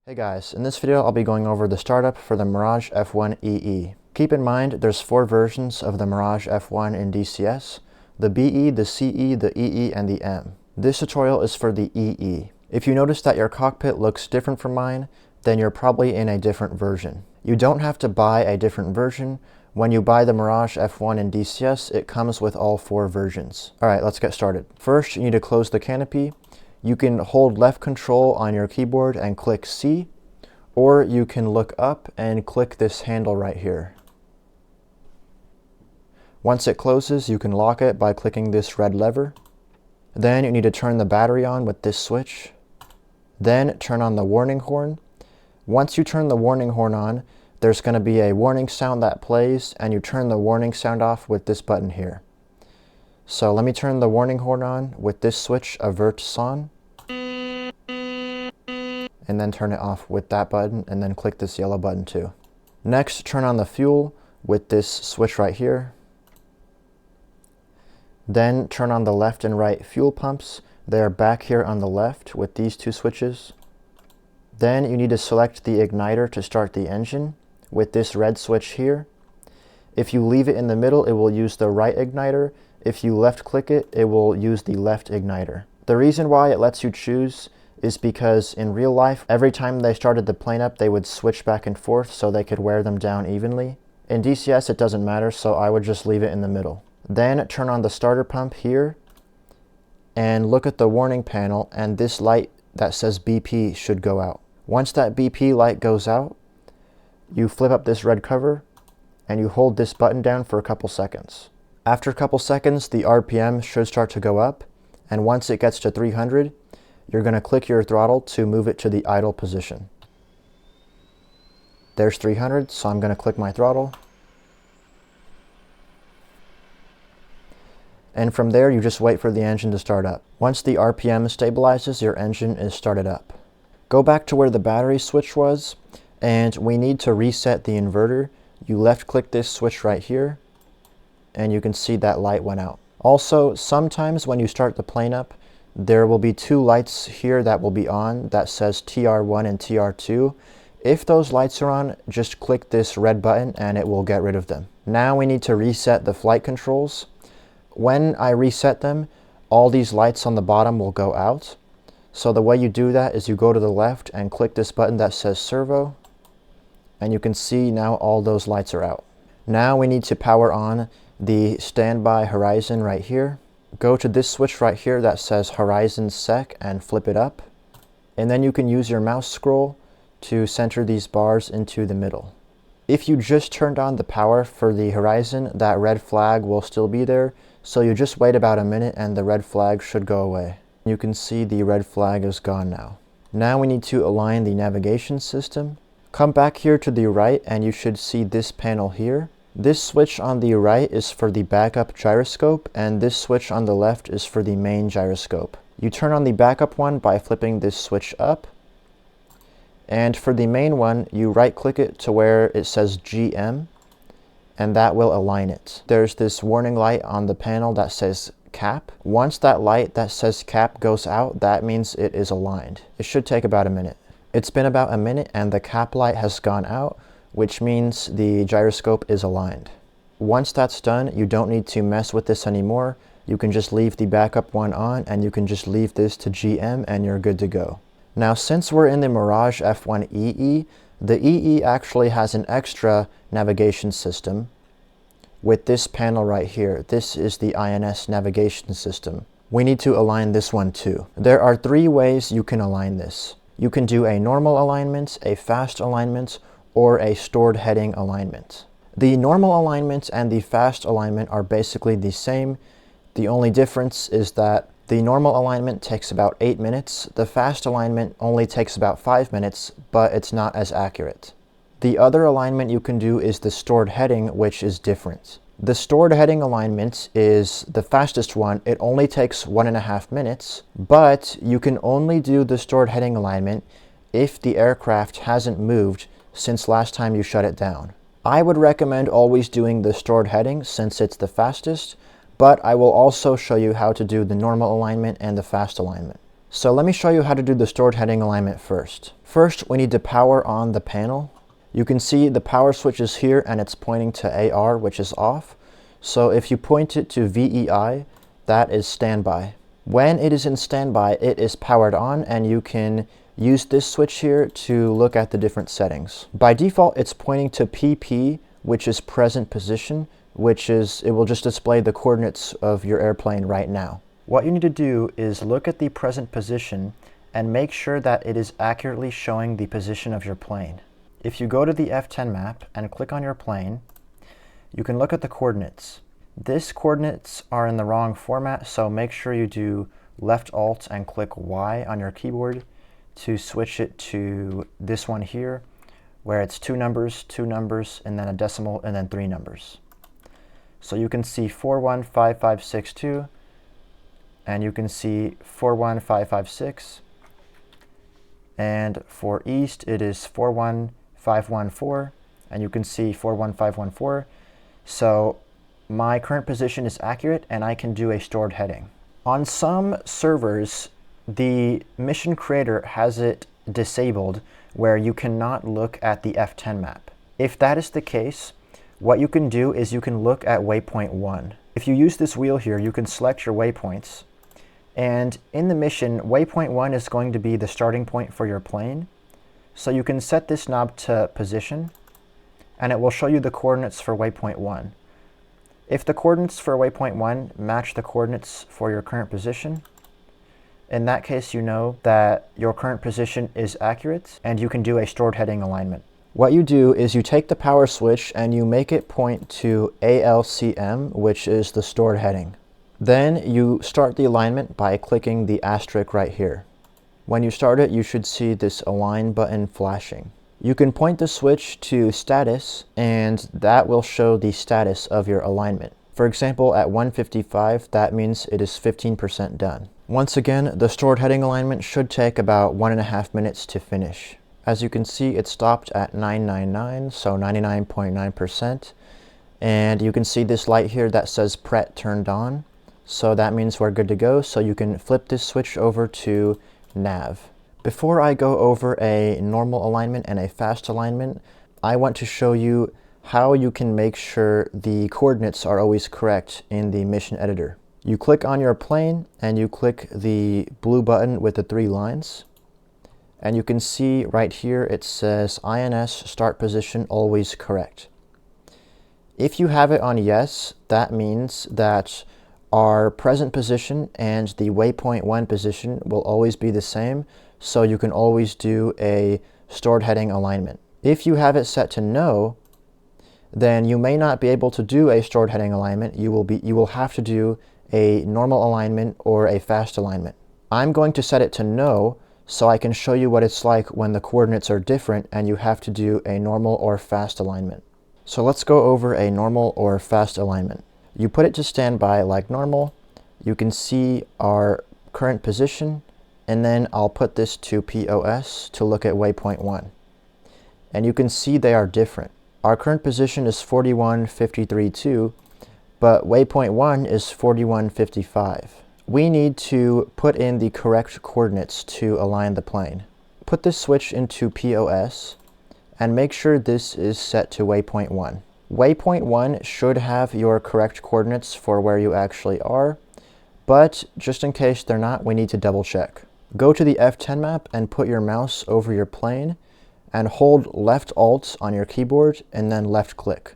Hey guys, in this video I'll be going over the startup for the Mirage F1EE. Keep in mind there's 4 versions of the Mirage F1 in DCS, the BE, the CE, the EE, and the M. This tutorial is for the EE. If you notice that your cockpit looks different from mine, then you're probably in a different version. You don't have to buy a different version. When you buy the Mirage F1 in DCS, it comes with all 4 versions. Alright, let's get started. First, you need to close the canopy. You can hold left control on your keyboard and click C, or you can look up and click this handle right here. Once it closes, you can lock it by clicking this red lever. Then you need to turn the battery on with this switch. Then turn on the warning horn. Once you turn the warning horn on, there's going to be a warning sound that plays, and you turn the warning sound off with this button here. So let me turn the warning horn on with this switch, avert on, and then turn it off with that button, and then click this yellow button too. Next, turn on the fuel with this switch right here. Then turn on the left and right fuel pumps. They are back here on the left with these 2 switches. Then you need to select the igniter to start the engine with this red switch here. If you leave it in the middle, it will use the right igniter. If you left click it, it will use the left igniter. The reason why it lets you choose is because in real life, every time they started the plane up, they would switch back and forth so they could wear them down evenly. In DCS, it doesn't matter, so I would just leave it in the middle. Then turn on the starter pump here and look at the warning panel, and this light that says BP should go out. Once that BP light goes out, you flip up this red cover and you hold this button down for a couple seconds. After a couple seconds, the RPM should start to go up, and once it gets to 300, you're going to click your throttle to move it to the idle position. There's 300, so I'm going to click my throttle. And from there, you just wait for the engine to start up. Once the RPM stabilizes, your engine is started up. Go back to where the battery switch was, and we need to reset the inverter. You left click this switch right here, and you can see that light went out. Also, sometimes when you start the plane up, there will be 2 lights here that will be on that says TR1 and TR2. If those lights are on, just click this red button and it will get rid of them. Now we need to reset the flight controls. When I reset them, all these lights on the bottom will go out. So the way you do that is you go to the left and click this button that says servo, and you can see now all those lights are out. Now we need to power on the standby horizon right here. Go to this switch right here that says horizon sec and flip it up. And then you can use your mouse scroll to center these bars into the middle. If you just turned on the power for the horizon, that red flag will still be there. So you just wait about a minute and the red flag should go away. You can see the red flag is gone now. Now we need to align the navigation system. Come back here to the right and you should see this panel here. This switch on the right is for the backup gyroscope, and this switch on the left is for the main gyroscope. You turn on the backup one by flipping this switch up. And for the main one, you right click it to where it says GM, and that will align it. There's this warning light on the panel that says cap. Once that light that says cap goes out, that means it is aligned. It should take about a minute. It's been about a minute and the cap light has gone out, which means the gyroscope is aligned. Once that's done, you don't need to mess with this anymore. You can just leave the backup one on, and you can just leave this to GM and you're good to go. Now, since we're in the Mirage F1EE, the EE actually has an extra navigation system with this panel right here. This is the INS navigation system. We need to align this one too. There are 3 ways you can align this. You can do a normal alignment, a fast alignment, or a stored heading alignment. The normal alignment and the fast alignment are basically the same. The only difference is that the normal alignment takes about 8 minutes. The fast alignment only takes about 5 minutes, but it's not as accurate. The other alignment you can do is the stored heading, which is different. The stored heading alignment is the fastest one. It only takes 1.5 minutes, but you can only do the stored heading alignment if the aircraft hasn't moved since last time you shut it down. I would recommend always doing the stored heading since it's the fastest, but I will also show you how to do the normal alignment and the fast alignment. So let me show you how to do the stored heading alignment first. First, we need to power on the panel. You can see the power switch is here and it's pointing to AR, which is off. So if you point it to VEI, that is standby. When it is in standby, it is powered on, and you can use this switch here to look at the different settings. By default, it's pointing to PP, which is present position, it will just display the coordinates of your airplane right now. What you need to do is look at the present position and make sure that it is accurately showing the position of your plane. If you go to the F10 map and click on your plane, you can look at the coordinates. These coordinates are in the wrong format, so make sure you do left Alt and click Y on your keyboard to switch it to this one here, where it's two numbers, and then a decimal, and then 3 numbers. So you can see 415562, and you can see 41556, and for East it is 41514, and you can see 41514. So my current position is accurate and I can do a stored heading. On some servers, the mission creator has it disabled where you cannot look at the F10 map. If that is the case, what you can do is you can look at waypoint 1. If you use this wheel here, you can select your waypoints. And in the mission, waypoint 1 is going to be the starting point for your plane. So you can set this knob to position, and it will show you the coordinates for waypoint 1. If the coordinates for waypoint 1 match the coordinates for your current position, in that case you know that your current position is accurate and you can do a stored heading alignment. What you do is you take the power switch and you make it point to ALCM, which is the stored heading. Then you start the alignment by clicking the asterisk right here. When you start it, you should see this align button flashing. You can point the switch to status, and that will show the status of your alignment. For example, at 155, that means it is 15% done. Once again, the stored heading alignment should take about 1.5 minutes to finish. As you can see, it stopped at 999, so 99.9%. And you can see this light here that says Pret turned on. So that means we're good to go. So you can flip this switch over to nav. Before I go over a normal alignment and a fast alignment, I want to show you how you can make sure the coordinates are always correct in the mission editor. You click on your plane and you click the blue button with the 3 lines. And you can see right here it says INS start position always correct. If you have it on yes, that means that our present position and the waypoint 1 position will always be the same, so you can always do a stored heading alignment. If you have it set to no, then you may not be able to do a stored heading alignment. You will have to do a normal alignment or a fast alignment. I'm going to set it to no so I can show you what it's like when the coordinates are different and you have to do a normal or fast alignment. So let's go over a normal or fast alignment. You put it to standby like normal. You can see our current position, and then I'll put this to POS to look at waypoint 1. And you can see they are different. Our current position is 41.53.2, but waypoint 1 is 41.55. We need to put in the correct coordinates to align the plane. Put this switch into POS and make sure this is set to waypoint 1. Waypoint 1 should have your correct coordinates for where you actually are, but just in case they're not, we need to double check. Go to the F10 map and put your mouse over your plane and hold left Alt on your keyboard and then left click.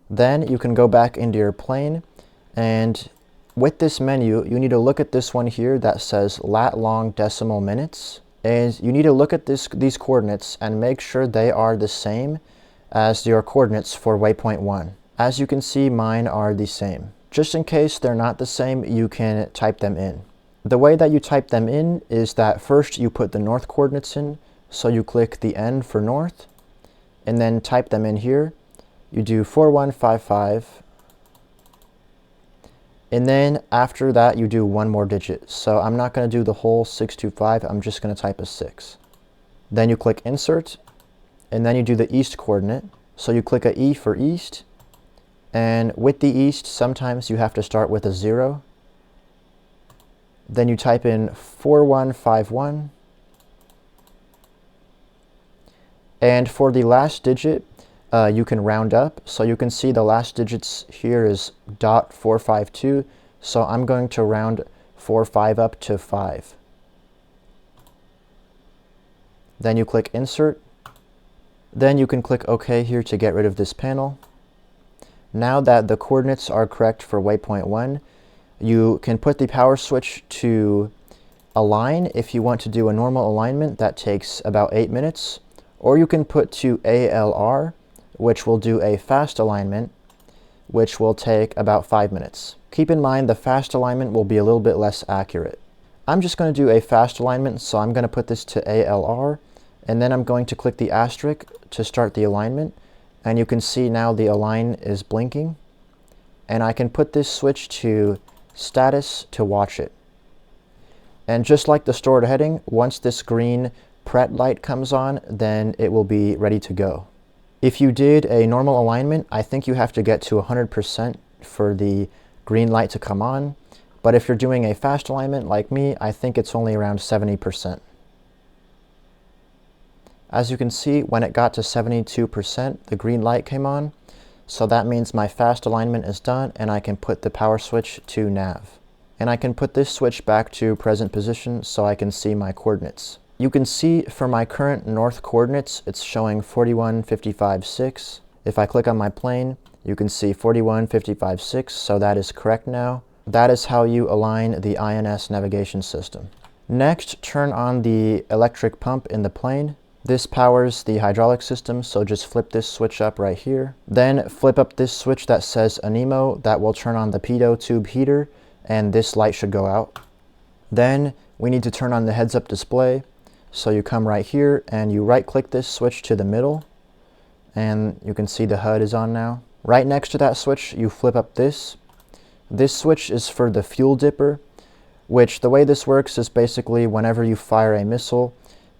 Then you can go back into your plane, and with this menu you need to look at this one here that says lat long decimal minutes, and you need to look at these coordinates and make sure they are the same as your coordinates for waypoint 1. As you can see, mine are the same. Just in case they're not the same, you can type them in. The way that you type them in is that first you put the north coordinates in, so you click the N for north, and then type them in here. You do 4155, and then after that you do one more digit. So I'm not going to do the whole 625, I'm just going to type a 6. Then you click insert, and then you do the east coordinate. So you click a E for east, and with the east sometimes you have to start with a 0. Then you type in 4151. And for the last digit, you can round up. So you can see the last digits here is .452. So I'm going to round 45 up to 5. Then you click Insert. Then you can click OK here to get rid of this panel. Now that the coordinates are correct for waypoint 1, you can put the power switch to align if you want to do a normal alignment. That takes about 8 minutes. Or you can put to ALR, which will do a fast alignment, which will take about 5 minutes. Keep in mind the fast alignment will be a little bit less accurate. I'm just going to do a fast alignment, so I'm going to put this to ALR, and then I'm going to click the asterisk to start the alignment, and you can see now the align is blinking, and I can put this switch to status to watch it. And just like the stored heading, once this green pret light comes on, then it will be ready to go. If you did a normal alignment, I think you have to get to 100% for the green light to come on. But if you're doing a fast alignment like me, I think it's only around 70%. As you can see, when it got to 72%, the green light came on. So that means my fast alignment is done, and I can put the power switch to nav. And I can put this switch back to present position so I can see my coordinates. You can see for my current north coordinates, it's showing 41.55.6. If I click on my plane, you can see 41.55.6, so that is correct now. That is how you align the INS navigation system. Next, turn on the electric pump in the plane. This powers the hydraulic system, so just flip this switch up right here. Then flip up this switch that says ANEMO, that will turn on the pitot tube heater, and this light should go out. Then we need to turn on the heads-up display. So you come right here and you right-click this switch to the middle, and you can see the HUD is on now. Right next to that switch, you flip up this. This switch is for the fuel dipper, which the way this works is basically whenever you fire a missile,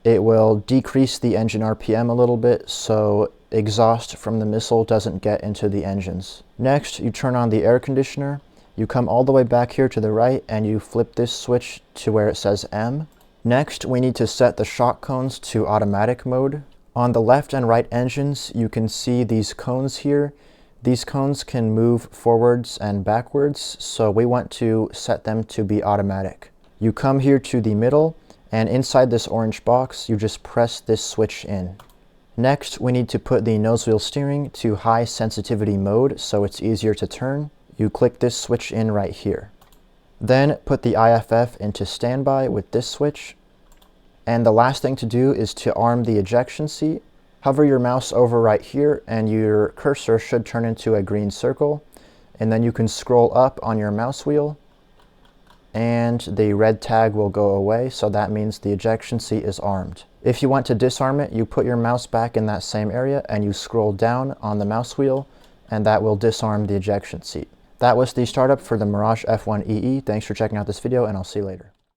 it will decrease the engine RPM a little bit so exhaust from the missile doesn't get into the engines. Next, you turn on the air conditioner. You come all the way back here to the right and you flip this switch to where it says M. Next, we need to set the shock cones to automatic mode. On the left and right engines, you can see these cones here. These cones can move forwards and backwards, so we want to set them to be automatic. You come here to the middle, and inside this orange box, you just press this switch in. Next, we need to put the nose wheel steering to high sensitivity mode so it's easier to turn. You click this switch in right here. Then put the IFF into standby with this switch. And the last thing to do is to arm the ejection seat. Hover your mouse over right here and your cursor should turn into a green circle. And then you can scroll up on your mouse wheel and the red tag will go away, so that means the ejection seat is armed. If you want to disarm it, you put your mouse back in that same area and you scroll down on the mouse wheel, and that will disarm the ejection seat. That was the startup for the Mirage F1EE. Thanks for checking out this video, and I'll see you later.